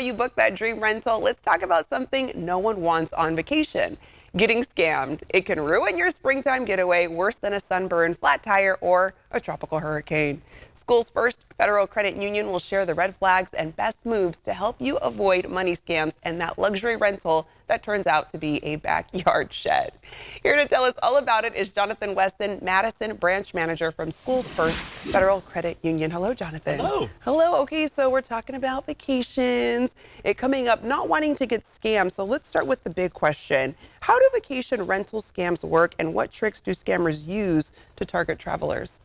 you book that dream rental, let's talk about something no one wants on vacation: getting scammed. It can ruin your springtime getaway worse than a sunburn, flat tire, or a tropical hurricane. Schoolsfirst Federal Credit Union will share the red flags and best moves to help you avoid money scams and that luxury rental that turns out to be a backyard shed. Here to tell us all about it is Jonathan Wesson, Madison Branch Manager from Schoolsfirst Federal Credit Union. Hello, Jonathan. Hello. Hello. Okay, so we're talking about vacations, it coming up, not wanting to get scammed. So let's start with the big question. How do vacation rental scams work, and what tricks do scammers use to target travelers?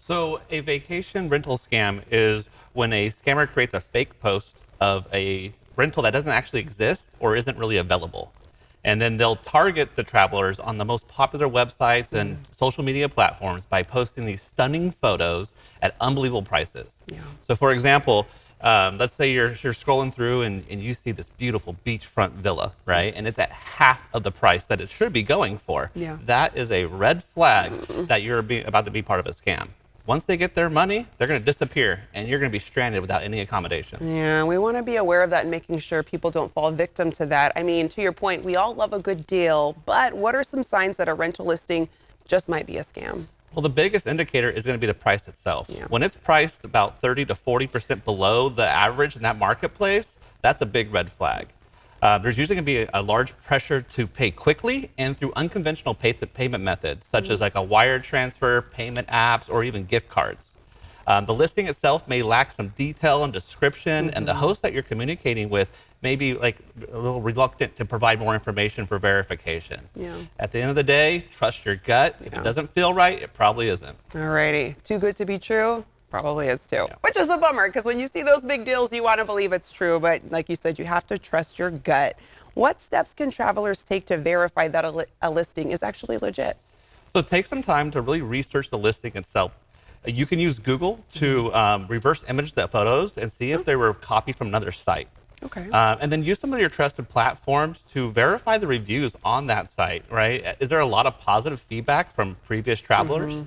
So a vacation rental scam is when a scammer creates a fake post of a rental that doesn't actually exist or isn't really available. And then they'll target the travelers on the most popular websites and social media platforms by posting these stunning photos at unbelievable prices. Yeah. So for example, let's say you're scrolling through and you see this beautiful beachfront villa, right? And it's at half of the price that it should be going for. Yeah. That is a red flag that you're about to be part of a scam. Once they get their money, they're going to disappear, and you're going to be stranded without any accommodations. Yeah, we want to be aware of that and making sure people don't fall victim to that. I mean, to your point, we all love a good deal, but what are some signs that a rental listing just might be a scam? Well, the biggest indicator is going to be the price itself. Yeah. When it's priced about 30 to 40% below the average in that marketplace, that's a big red flag. There's usually going to be a large pressure to pay quickly and through unconventional payment methods, such as like a wire transfer, payment apps, or even gift cards. The listing itself may lack some detail and description, and the host that you're communicating with may be like a little reluctant to provide more information for verification. Yeah. At the end of the day, trust your gut. If it doesn't feel right, it probably isn't. Alrighty, too good to be true? Probably is too. Yeah. Which is a bummer, because when you see those big deals, you want to believe it's true. But like you said, you have to trust your gut. What steps can travelers take to verify that a listing is actually legit? So take some time to really research the listing itself. You can use Google to reverse image the photos and see if they were copied from another site. Okay. And then use some of your trusted platforms to verify the reviews on that site, right? Is there a lot of positive feedback from previous travelers?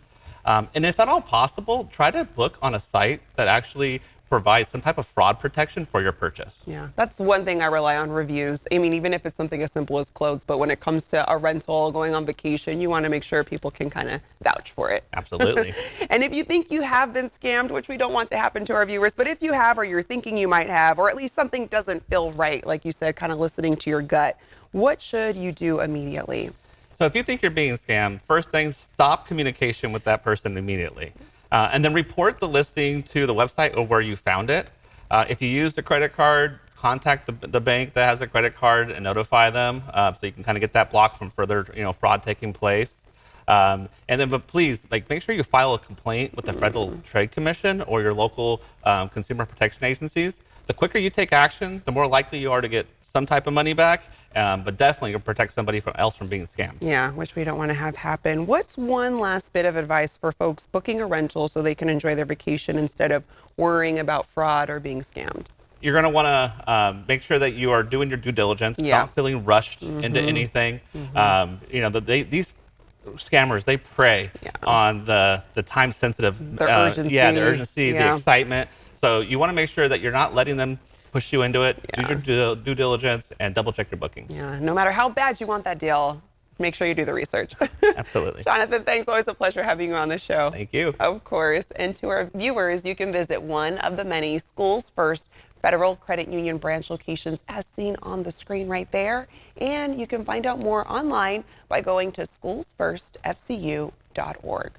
And if at all possible, try to book on a site that actually provides some type of fraud protection for your purchase. Yeah, that's one thing I rely on, reviews. I mean, even if it's something as simple as clothes, but when it comes to a rental, going on vacation, you want to make sure people can kind of vouch for it. Absolutely. And if you think you have been scammed, which we don't want to happen to our viewers, but if you have, or you're thinking you might have, or at least something doesn't feel right, like you said, kind of listening to your gut, what should you do immediately? So if you think you're being scammed, first thing, stop communication with that person immediately. And then report the listing to the website or where you found it. If you used a credit card, contact the bank that has a credit card and notify them so you can kind of get that blocked from further fraud taking place. But please, make sure you file a complaint with the Federal Trade Commission or your local consumer protection agencies. The quicker you take action, the more likely you are to get some type of money back, but definitely you'll protect somebody else from being scammed. Yeah, which we don't want to have happen. What's one last bit of advice for folks booking a rental so they can enjoy their vacation instead of worrying about fraud or being scammed? You're going to want to make sure that you are doing your due diligence, not feeling rushed into anything. These scammers, they prey on the time-sensitive, the urgency, the excitement. So you want to make sure that you're not letting them push you into it. Do your due diligence and double check your bookings. Yeah, no matter how bad you want that deal, make sure you do the research. Absolutely. Jonathan, thanks. Always a pleasure having you on the show. Thank you. Of course. And to our viewers, you can visit one of the many Schoolsfirst Federal Credit Union branch locations as seen on the screen right there. And you can find out more online by going to schoolsfirstfcu.org.